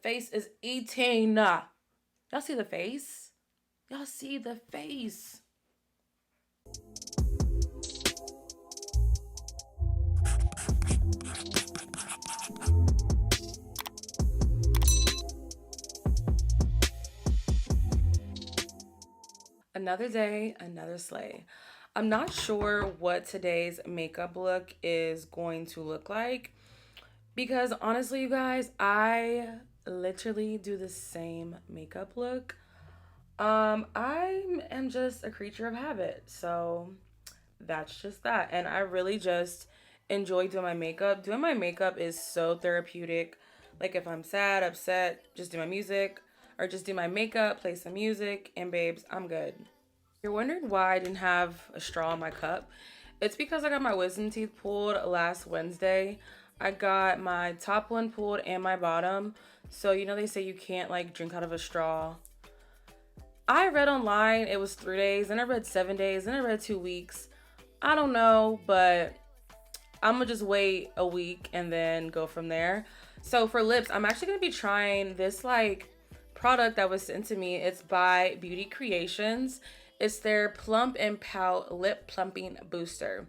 face is eating. Y'all see the face? Y'all see the face? Another day, another slay. I'm not sure what today's makeup look is going to look like because honestly, you guys, I literally do the same makeup look. I am just a creature of habit, so that's just that. And I really just enjoy doing my makeup. Doing my makeup is so therapeutic. Like if I'm sad, upset, just do my music or just do my makeup, play some music, and babes, I'm good. You're wondering why I didn't have a straw in my cup? It's because I got my wisdom teeth pulled last Wednesday. I got my top one pulled and my bottom. So, you know, they say you can't like drink out of a straw. I read online it was 3 days, then I read 7 days, then I read 2 weeks. I don't know, but I'm gonna just wait a week and then go from there. So for lips, I'm actually gonna be trying this like product that was sent to me. It's by Beauty Creations. It's their Plump and Pout Lip Plumping Booster.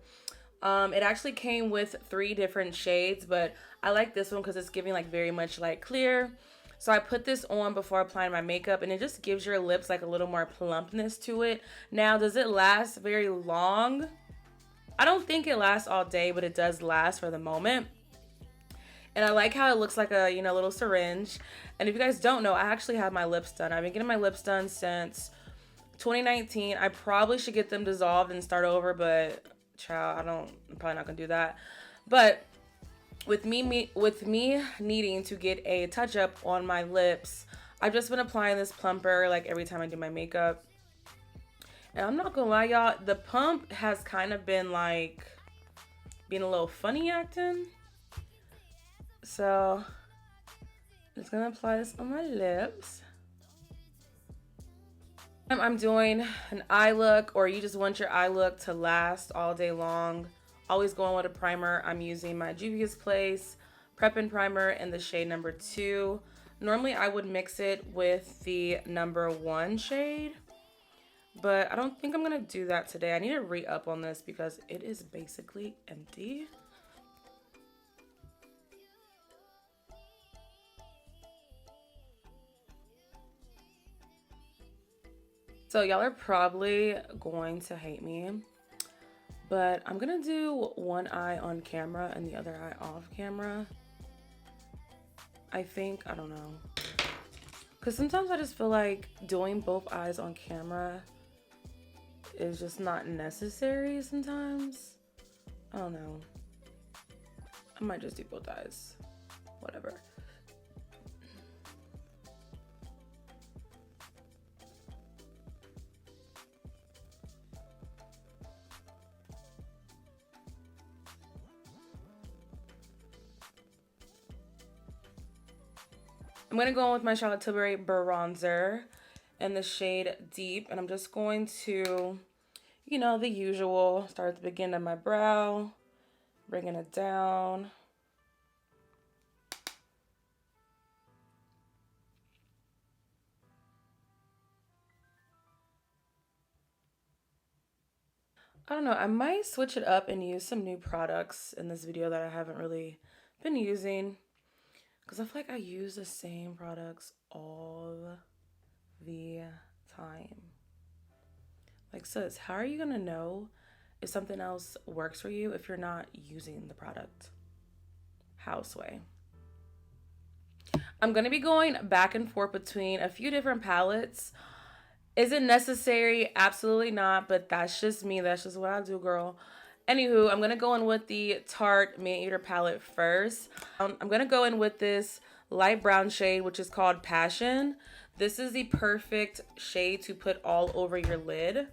It actually came with 3 different shades, but I like this one because it's giving like very much like clear. So I put this on before applying my makeup and it just gives your lips like a little more plumpness to it. Now, does it last very long? I don't think it lasts all day, but it does last for the moment. And I like how it looks like a, you know, little syringe. And if you guys don't know, I actually have my lips done. I've been getting my lips done since 2019. I probably should get them dissolved and start over, but child, I'm probably not gonna do that. But with me needing to get a touch up on my lips, I've just been applying this plumper like every time I do my makeup. And I'm not gonna lie, y'all, the pump has kind of been like being a little funny acting. So I'm just gonna apply this on my lips. I'm doing an eye look, or you just want your eye look to last all day long. Always going with a primer. I'm using my Juvia's Place Prep and Primer in the shade number 2. Normally I would mix it with the number 1 shade, but I don't think I'm gonna do that today. I need to re-up on this because it is basically empty. So y'all are probably going to hate me, but I'm gonna do one eye on camera and the other eye off camera. I think, I don't know. Because sometimes I just feel like doing both eyes on camera is just not necessary sometimes. I don't know. I might just do both eyes. Whatever. I'm going to go in with my Charlotte Tilbury bronzer in the shade Deep. And I'm just going to, you know, the usual. Start at the beginning of my brow, bringing it down. I don't know, I might switch it up and use some new products in this video that I haven't really been using. Because I feel like I use the same products all the time. Like, sis, how are you going to know if something else works for you if you're not using the product? Houseway. I'm going to be going back and forth between a few different palettes. Is it necessary? Absolutely not, but that's just me. That's just what I do, girl. Anywho, I'm going to go in with the Tarte Man-Eater palette first. I'm going to go in with this light brown shade, which is called Passion. This is the perfect shade to put all over your lid.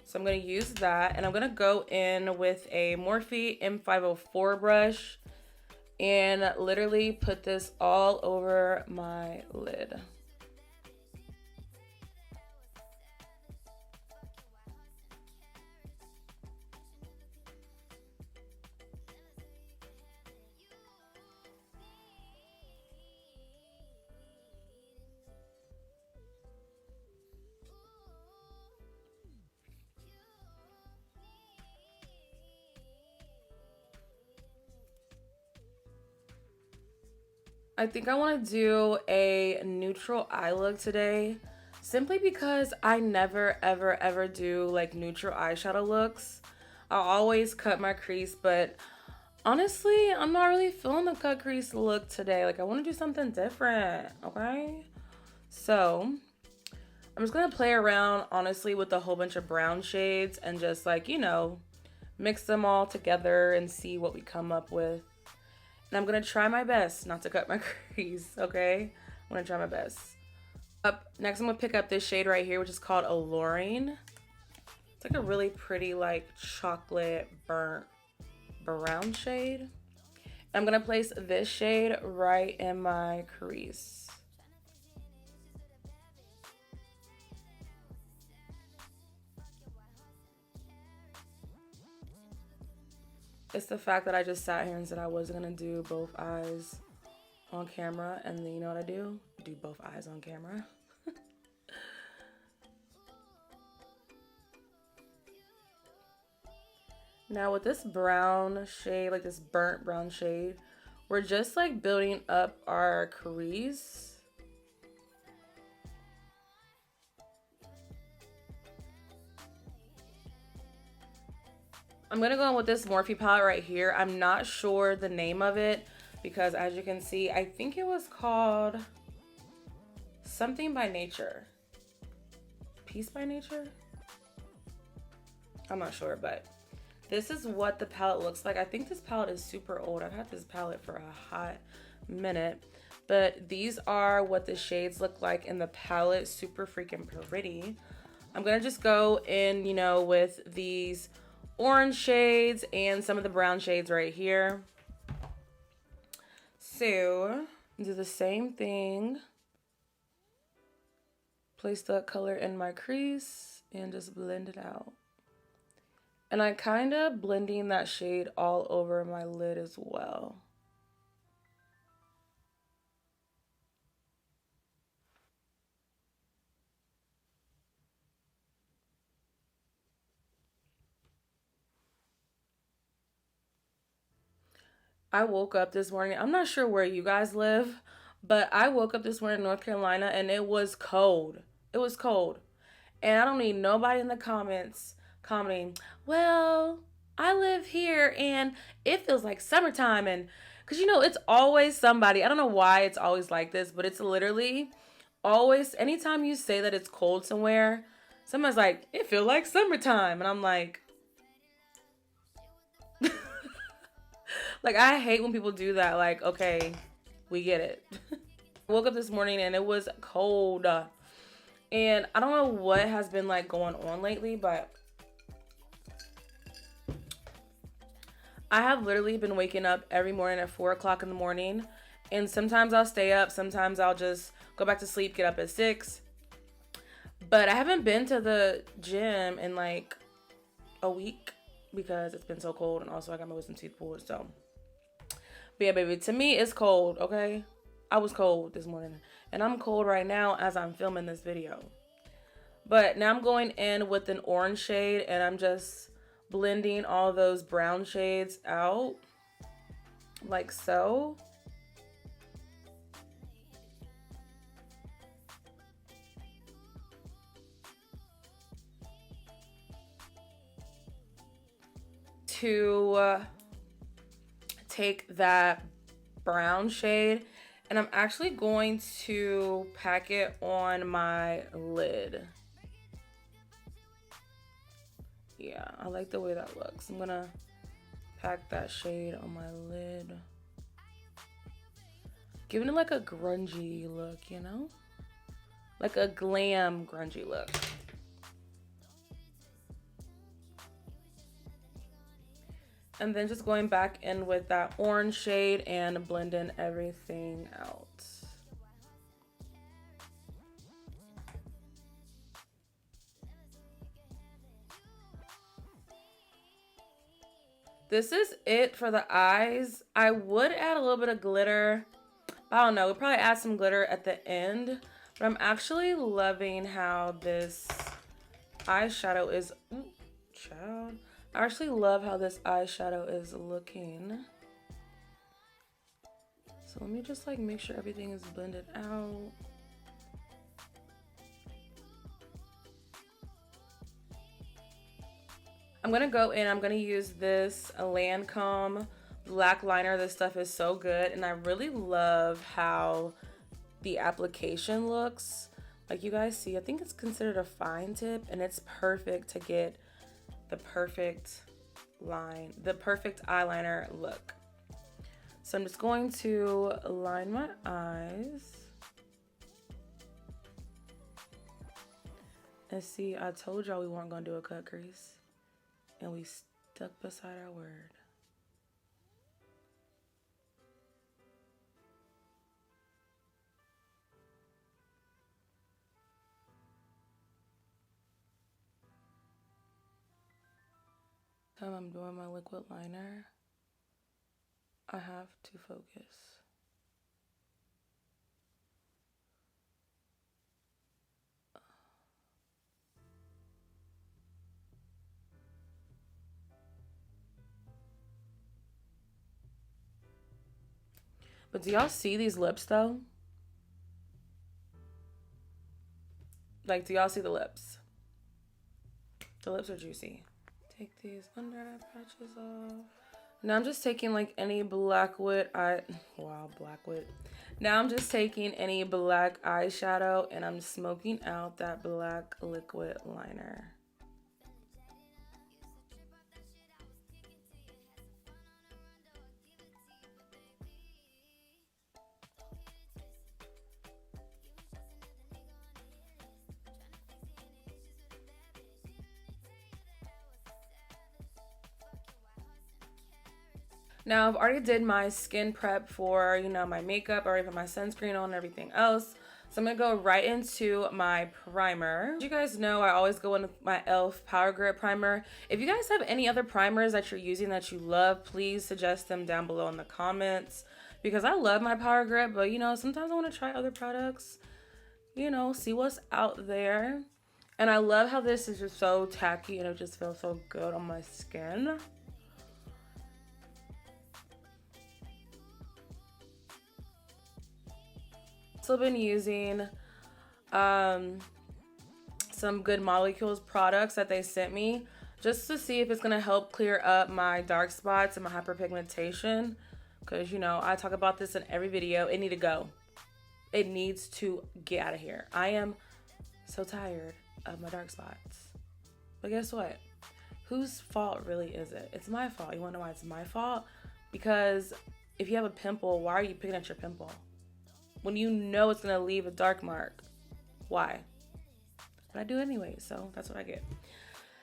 So I'm going to use that. And I'm going to go in with a Morphe M504 brush and literally put this all over my lid. I think I want to do a neutral eye look today simply because I never ever ever do like neutral eyeshadow looks. I'll always cut my crease, but honestly, I'm not really feeling the cut crease look today. Like I want to do something different, okay? So, I'm just going to play around honestly with a whole bunch of brown shades and just like, mix them all together and see what we come up with. And I'm gonna try my best not to cut my crease, okay? I'm gonna try my best. Up next, I'm gonna pick up this shade right here, which is called Alluring. It's like a really pretty, like chocolate burnt brown shade. And I'm gonna place this shade right in my crease. It's the fact that I just sat here and said I wasn't gonna do both eyes on camera, and then you know what I do? Do both eyes on camera. Now with this brown shade, like this burnt brown shade, we're just like building up our crease. I'm gonna go in with this Morphe palette right here. I'm not sure the name of it because as you can see, I think it was called something by nature. Peace by nature? I'm not sure, but this is what the palette looks like. I think this palette is super old. I've had this palette for a hot minute, but these are what the shades look like in the palette. Super freaking pretty. I'm gonna just go in, with these orange shades and some of the brown shades right here. So, do the same thing. Place the color in my crease and just blend it out. And I kind of blending that shade all over my lid as well. I woke up this morning. I'm not sure where you guys live, but I woke up this morning in North Carolina and it was cold. It was cold. And I don't need nobody in the comments commenting, well, I live here and it feels like summertime. And because, it's always somebody. I don't know why it's always like this, but it's literally always, anytime you say that it's cold somewhere, someone's like, it feels like summertime. And I'm like, like, I hate when people do that. Like, okay, we get it. I woke up this morning and it was cold. And I don't know what has been like going on lately, but I have literally been waking up every morning at 4 o'clock in the morning. And sometimes I'll stay up. Sometimes I'll just go back to sleep, get up at 6. But I haven't been to the gym in like a week because it's been so cold. And also I got my wisdom teeth pulled. So, but yeah, baby, to me, it's cold, okay? I was cold this morning. And I'm cold right now as I'm filming this video. But now I'm going in with an orange shade and I'm just blending all those brown shades out like so. To take that brown shade and I'm actually going to pack it on my lid. Yeah, I like the way that looks. I'm gonna pack that shade on my lid. Giving it like a grungy look, Like a glam grungy look. And then just going back in with that orange shade and blending everything out. This is it for the eyes. I would add a little bit of glitter. I don't know. We'll probably add some glitter at the end. But I'm actually loving how this eyeshadow is... Ooh, child. I actually love how this eyeshadow is looking. So So let me just like make sure everything is blended out. I'm gonna go in, I'm gonna use this Lancome black liner. This stuff is so good, and I really love how the application looks. Like you guys see, I think it's considered a fine tip, and it's perfect to get the perfect line, the perfect eyeliner look. So I'm just going to line my eyes. And see, I told y'all we weren't gonna do a cut crease, and we stuck beside our word. Time I'm doing my liquid liner, I have to focus. But do y'all see these lips though? Like, do y'all see the lips? The lips are juicy. Take these under eye patches off. Now I'm just taking like any blackwood blackwood. Now I'm just taking any black eyeshadow and I'm smoking out that black liquid liner. Now I've already did my skin prep for, you know, my makeup. I already put my sunscreen on and everything else. So I'm gonna go right into my primer. As you guys know, I always go in with my e.l.f. Power Grip Primer. If you guys have any other primers that you're using that you love, please suggest them down below in the comments. Because I love my Power Grip, but you know, sometimes I wanna try other products. You know, see what's out there. And I love how this is just so tacky and it just feels so good on my skin. Also been using some Good Molecules products that they sent me just to see if it's gonna help clear up my dark spots and my hyperpigmentation, because you know I talk about this in every video. It need to go. It needs to get out of here. I am so tired of my dark spots. But guess what? Whose fault really is it? It's my fault. You wanna know why it's my fault? Because if you have a pimple, why are you picking at your pimple? When you know it's gonna leave a dark mark. Why? But I do anyway, so that's what I get.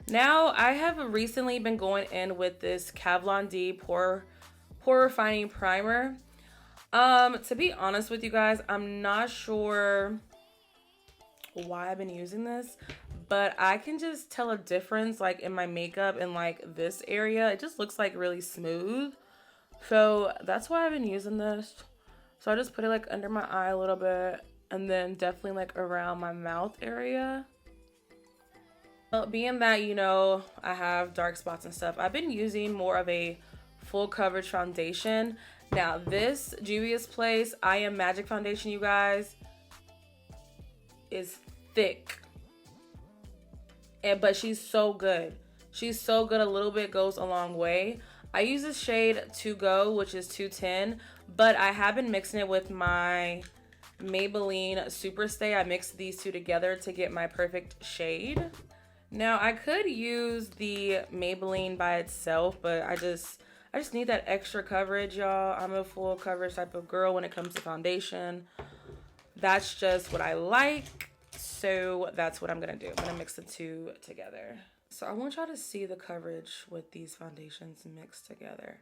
Now, I have recently been going in with this Kevlon D Pore Refining Primer. To be honest with you guys, I'm not sure why I've been using this, but I can just tell a difference like in my makeup and like this area. It just looks like really smooth. So that's why I've been using this. So I just put it like under my eye a little bit and then definitely like around my mouth area. Well, being that, you know, I have dark spots and stuff, I've been using more of a full coverage foundation. Now this Juvia's Place I Am Magic foundation, you guys, is thick. But she's so good. She's so good. A little bit goes a long way. I use this shade To Go, which is 210, but I have been mixing it with my Maybelline Superstay. I mixed these two together to get my perfect shade. Now I could use the Maybelline by itself, but I just need that extra coverage, y'all. I'm a full coverage type of girl when it comes to foundation. That's just what I like. So that's what I'm gonna do. I'm gonna mix the two together. So I want y'all to see the coverage with these foundations mixed together.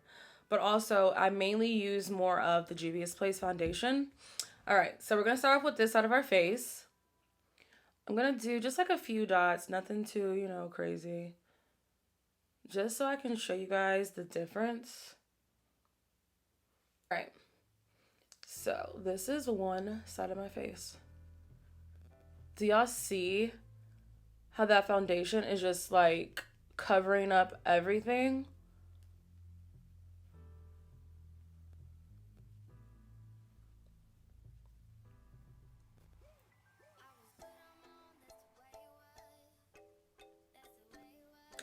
But also, I mainly use more of the Juvia's Place foundation. All right, so we're gonna start off with this side of our face. I'm gonna do just like a few dots, nothing too, you know, crazy. Just so I can show you guys the difference. All right, so this is one side of my face. Do y'all see how that foundation is just like covering up everything?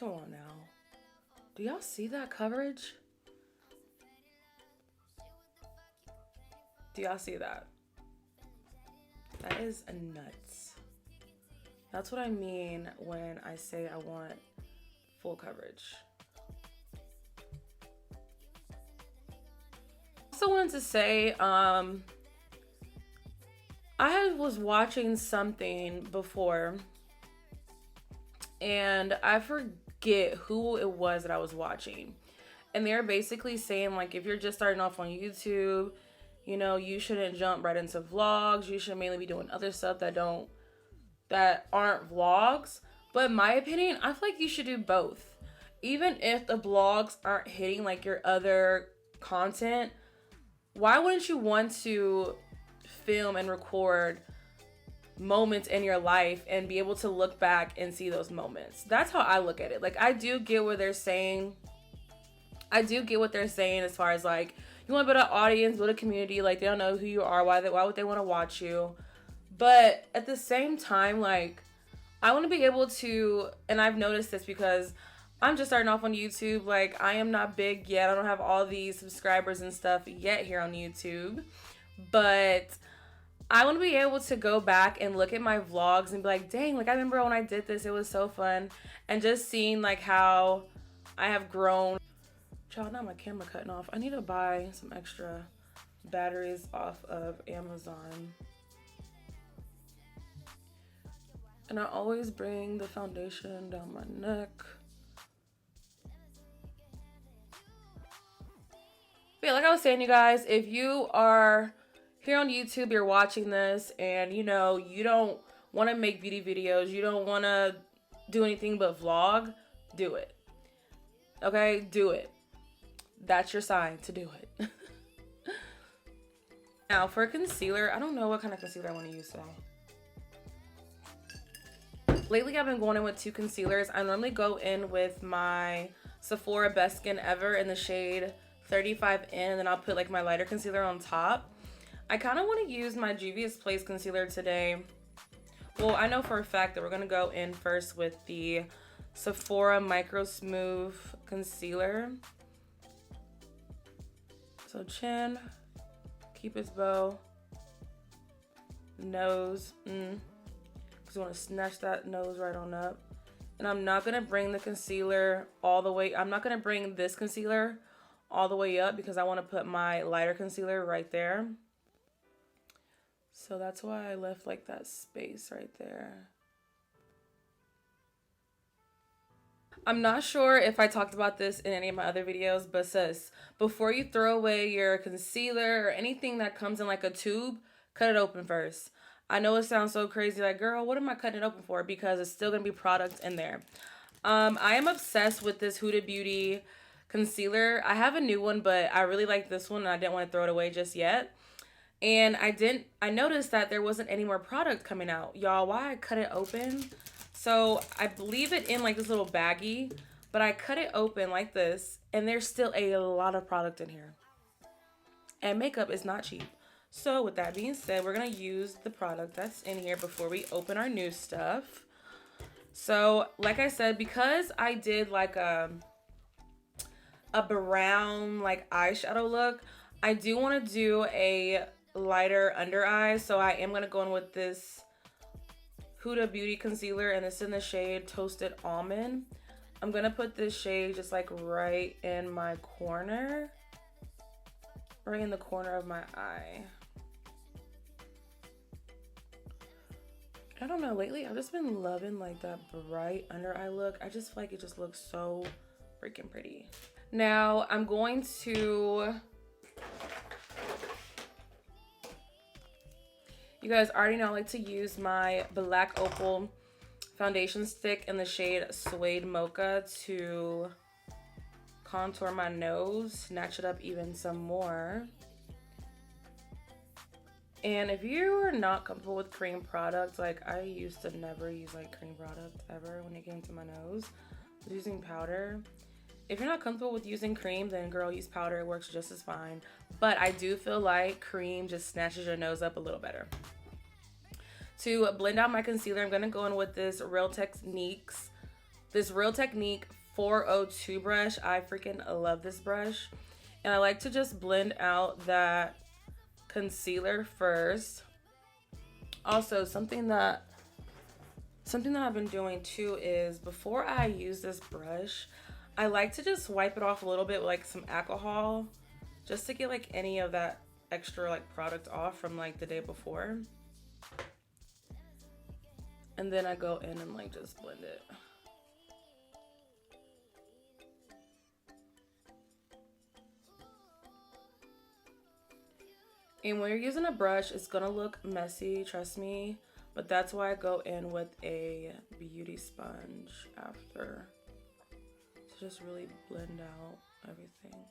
Come on now. Do y'all see that coverage? Do y'all see that? That is nuts. That's what I mean when I say I want full coverage. I also wanted to say, I was watching something before and I forget who it was that I was watching. And they're basically saying, like, if you're just starting off on YouTube, you know, you shouldn't jump right into vlogs. You should mainly be doing other stuff that aren't vlogs. But in my opinion, I feel like you should do both. Even if the vlogs aren't hitting like your other content, why wouldn't you want to film and record moments in your life and be able to look back and see those moments? That's how I look at it. Like, I do get what they're saying. As far as like, you want to build an audience, build a community. Like, they don't know who you are. Why would they want to watch you? But at the same time, like, I want to be able to, and I've noticed this because I'm just starting off on YouTube. Like, I am not big yet. I don't have all these subscribers and stuff yet here on YouTube. But I want to be able to go back and look at my vlogs and be like, dang, like, I remember when I did this. It was so fun. And just seeing, like, how I have grown. Child, now my camera cutting off. I need to buy some extra batteries off of Amazon. And I always bring the foundation down my neck. But yeah, like I was saying, you guys, if you are here on YouTube, you're watching this, and you know, you don't want to make beauty videos, you don't want to do anything but vlog, do it. Okay? Do it. That's your sign to do it. Now, for concealer, I don't know what kind of concealer I want to use today. Lately, I've been going in with two concealers. I normally go in with my Sephora Best Skin Ever in the shade 35N, and then I'll put like my lighter concealer on top. I kind of want to use my Juvia's Place concealer today. Well, I know for a fact that we're going to go in first with the Sephora Micro Smooth Concealer. So chin, Cupid's bow, nose, because you want to snatch that nose right on up. And I'm not going to bring the concealer all the way, I'm not going to bring this concealer all the way up because I want to put my lighter concealer right there. So that's why I left like that space right there. I'm not sure if I talked about this in any of my other videos, but sis, before you throw away your concealer or anything that comes in like a tube, cut it open first. I know it sounds so crazy, like, girl, what am I cutting it open for? Because it's still going to be product in there. I am obsessed with this Huda Beauty concealer. I have a new one, but I really like this one and I didn't want to throw it away just yet. And I noticed that there wasn't any more product coming out. Y'all, why I cut it open? So I leave it in like this little baggie, but I cut it open like this, and there's still a lot of product in here. And makeup is not cheap. So with that being said, we're going to use the product that's in here before we open our new stuff. So like I said, because I did like a brown like eyeshadow look, I do want to do a lighter under eye. So I am going to go in with this Huda Beauty concealer, and it's in the shade Toasted Almond. I'm gonna put this shade just like right in my corner, right in the corner of my eye. I don't know, lately I've just been loving like that bright under eye look. I just feel like it just looks so freaking pretty. Now I'm going to, you guys already know I like to use my Black Opal foundation stick in the shade Suede Mocha to contour my nose, snatch it up even some more. And if you are not comfortable with cream products, like I used to never use like cream products ever when it came to my nose. I was using powder. If you're not comfortable with using cream, then girl, use powder. It works just as fine. But I do feel like cream just snatches your nose up a little better. To blend out my concealer, I'm going to go in with this Real Techniques this Real Technique 402 brush. I freaking love this brush. And I like to just blend out that concealer first. Also, something that I've been doing too is before I use this brush, I like to just wipe it off a little bit with like some alcohol just to get like any of that extra like product off from like the day before. And then I go in and like just blend it. And when you're using a brush, it's gonna look messy, trust me. But that's why I go in with a beauty sponge after to just really blend out everything.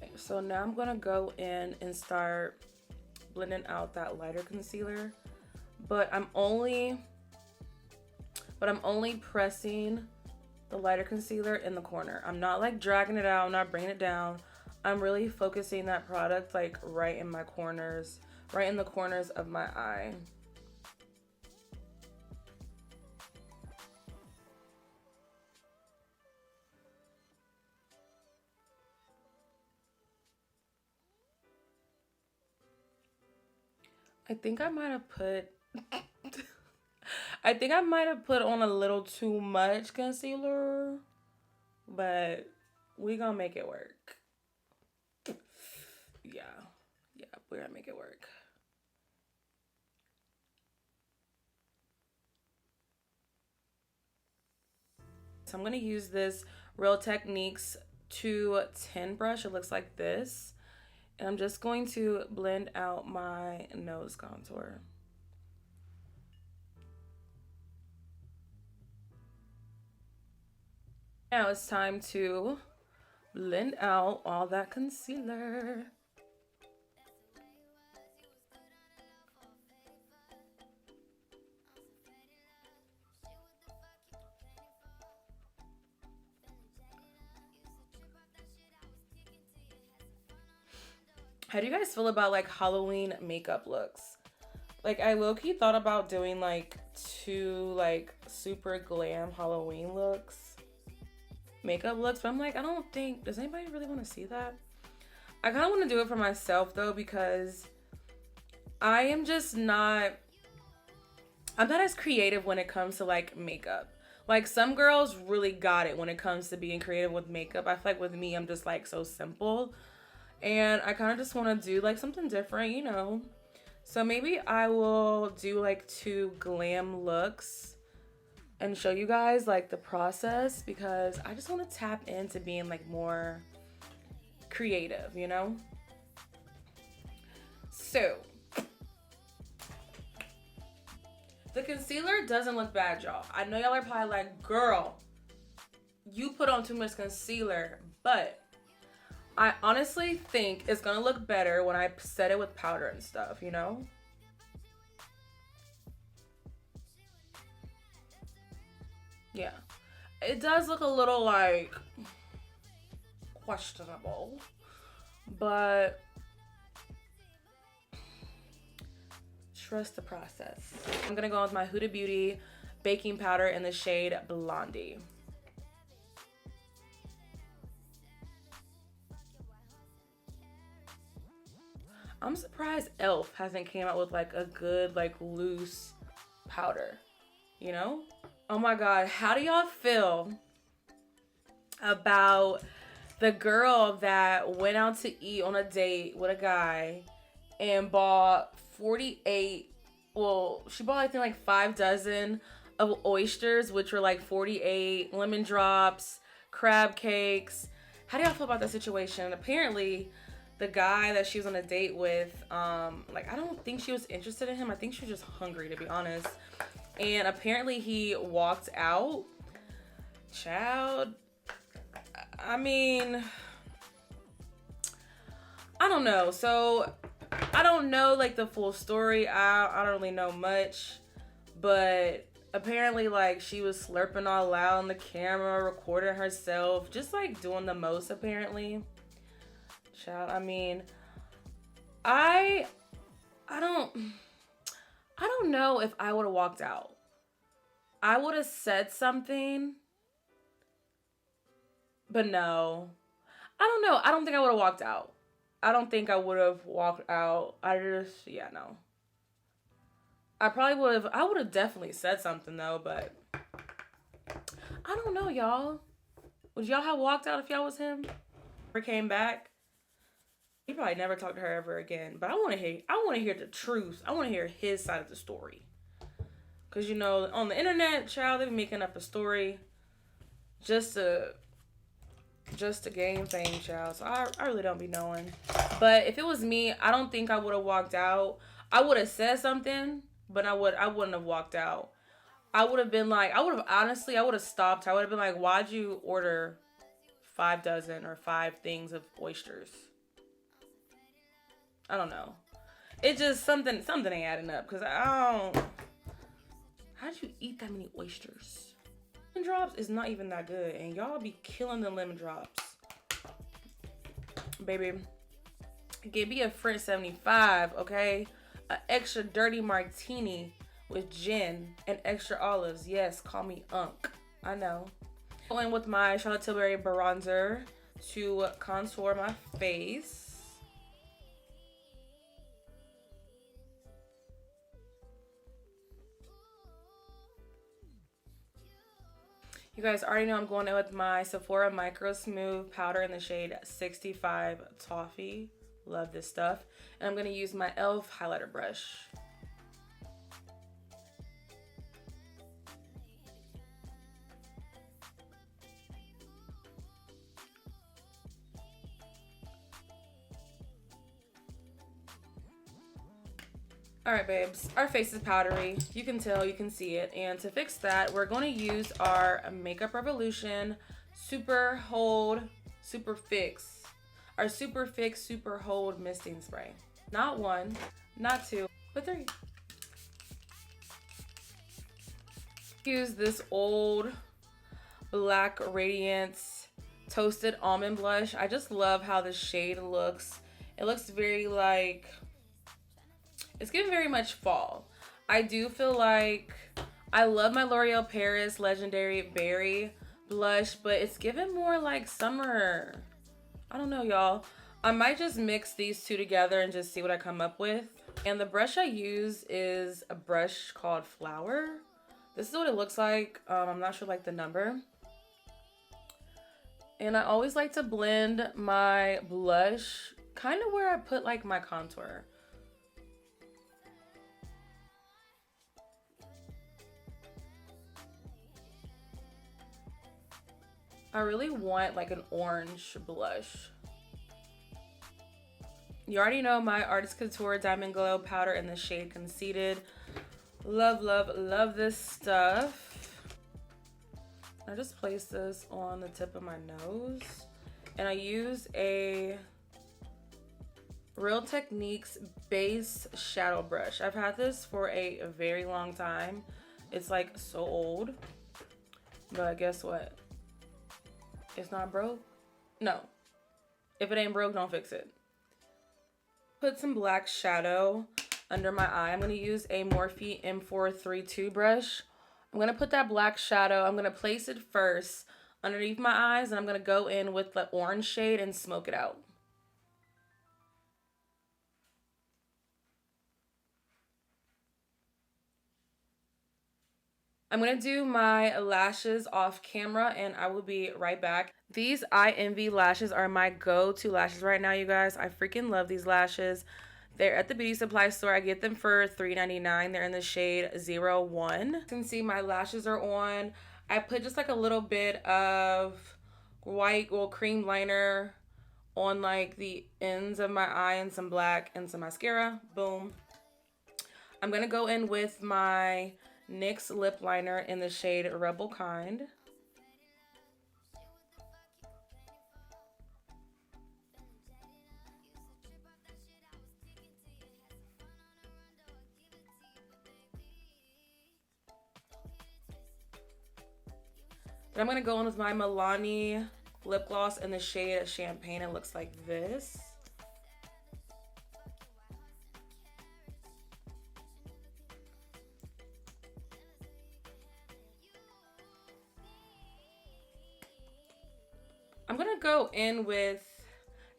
Okay, so now I'm gonna go in and start blending out that lighter concealer. But I'm only pressing the lighter concealer in the corner. I'm not like dragging it out, I'm not bringing it down. I'm really focusing that product like right in my corners, right in the corners of my eye. I think I might have put I think I might have put on a little too much concealer, but we gonna make it work. Yeah, we're gonna make it work. So I'm gonna use this Real Techniques 210 brush. It looks like this. And I'm just going to blend out my nose contour. Now it's time to blend out all that concealer. How do you guys feel about like Halloween makeup looks? Like I low-key thought about doing like 2 like super glam Halloween makeup looks, but I'm like, I don't think, does anybody really want to see that? I kind of want to do it for myself though, because I am just not, I'm not as creative when it comes to like makeup. Like some girls really got it when it comes to being creative with makeup. I feel like with me, I'm just like so simple. And I kind of just want to do like something different, you know. So maybe I will do like 2 glam looks and show you guys like the process, because I just want to tap into being like more creative, you know. So the concealer doesn't look bad, y'all. I know y'all are probably like, girl, you put on too much concealer, but I honestly think it's gonna look better when I set it with powder and stuff, you know? Yeah. It does look a little like questionable, but trust the process. I'm gonna go with my Huda Beauty baking powder in the shade Blondie. I'm surprised e.l.f. hasn't came out with like a good like loose powder, you know? Oh my god, how do y'all feel about the girl that went out to eat on a date with a guy and bought 48, well, she bought I think like 5 dozen of oysters, which were like 48, lemon drops, crab cakes. How do y'all feel about that situation? Apparently the guy that she was on a date with, like I don't think she was interested in him. I think she was just hungry, to be honest. And apparently he walked out. Child, I mean, I don't know. So I don't know like the full story. I don't really know much, but apparently like she was slurping all loud on the camera, recording herself, just like doing the most apparently. Child, I mean, I I don't I don't know if I would have walked out. I would have said something, but no. I don't know. I don't think I would have walked out. I don't think I would have walked out. I just, yeah, no. I probably would have, I would have definitely said something though, but I don't know, y'all. Would y'all have walked out if y'all was him? Or came back? He probably never talked to her ever again. But I want to hear the truth. I want to hear his side of the story. Cause you know, on the internet, child, they be making up a story just to gain fame, child. So I really don't be knowing. But if it was me, I don't think I would have walked out. I would have said something, but I wouldn't have walked out. I would have been like, I would have honestly, I would have stopped. I would have been like, why'd you order 5 dozen or 5 things of oysters? I don't know. It just something ain't adding up because I don't. How'd you eat that many oysters? Lemon drops is not even that good, and y'all be killing the lemon drops, baby. Give me a French 75, okay? An extra dirty martini with gin and extra olives. Yes, call me Unc. I know. Going with my Charlotte Tilbury bronzer to contour my face. You guys already know I'm going in with my Sephora Micro Smooth powder in the shade 65 Toffee. Love this stuff. And I'm going to use my e.l.f. highlighter brush. Alright, babes, our face is powdery. You can tell, you can see it. And to fix that, we're going to use our Makeup Revolution Super Hold, Super Fix. Our Super Fix, Super Hold Misting Spray. Not 1, not 2, but 3. Use this old Black Radiance Toasted Almond Blush. I just love how the shade looks. It looks very like... It's giving very much fall. I do feel like I love my L'Oreal Paris Legendary Berry blush, but it's giving more like summer. I don't know, y'all. I might just mix these two together and just see what I come up with. And the brush I use is a brush called Flower. This is what it looks like. I'm not sure like the number. And I always like to blend my blush kind of where I put like my contour. I really want like an orange blush. You already know my Artist Couture Diamond Glow powder in the shade Conceited. Love, love, love this stuff. I just place this on the tip of my nose. And I use a Real Techniques base shadow brush. I've had this for a very long time. It's like so old. But guess what? It's not broke? No. If it ain't broke, don't fix it. Put some black shadow under my eye. I'm going to use a Morphe M432 brush. I'm going to put that black shadow. I'm going to place it first underneath my eyes. And I'm going to go in with the orange shade and smoke it out. I'm going to do my lashes off camera and I will be right back. These I Envy lashes are my go-to lashes right now, you guys. I freaking love these lashes. They're at the beauty supply store. I get them for $3.99. They're in the shade 01. You can see my lashes are on. I put just like a little bit of white, well, cream liner on like the ends of my eye and some black and some mascara. Boom. I'm going to go in with my NYX lip liner in the shade Rebel Kind. Then I'm going to go in with my Milani lip gloss in the shade Champagne. It looks like this. I'm gonna go in with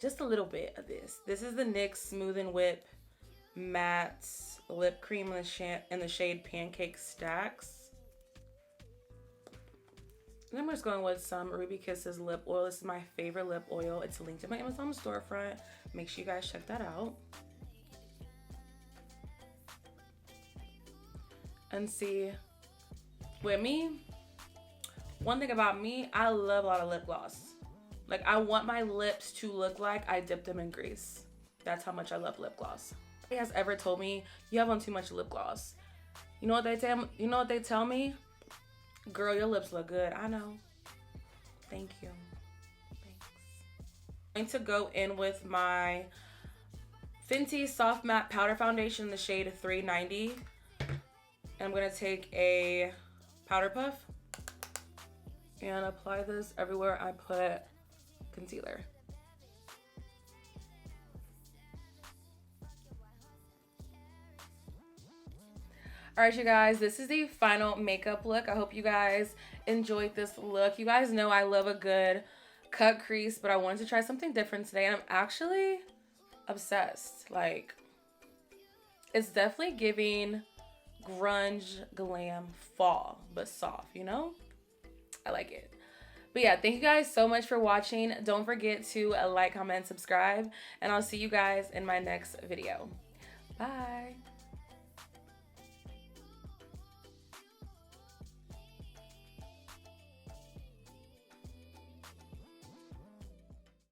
just a little bit of this. This is the NYX Smooth and Whip Matte Lip Cream in the shade Pancake Stacks. And then we're just going with some Ruby Kisses lip oil. This is my favorite lip oil. It's linked in my Amazon storefront. Make sure you guys check that out. And see, with me, one thing about me, I love a lot of lip gloss. Like, I want my lips to look like I dipped them in grease. That's how much I love lip gloss. Nobody has ever told me, you have on too much lip gloss. You know what they tell me? You know what they tell me? Girl, your lips look good. I know. Thank you. Thanks. I'm going to go in with my Fenty Soft Matte Powder Foundation in the shade 390. And I'm going to take a powder puff and apply this everywhere I put concealer. All right, you guys, this is the final makeup look. I hope you guys enjoyed this look. You guys know I love a good cut crease, but I wanted to try something different today, and I'm actually obsessed. Like, it's definitely giving grunge glam fall, but soft, you know? I like it. But yeah, thank you guys so much for watching. Don't forget to like, comment, subscribe, and I'll see you guys in my next video. Bye.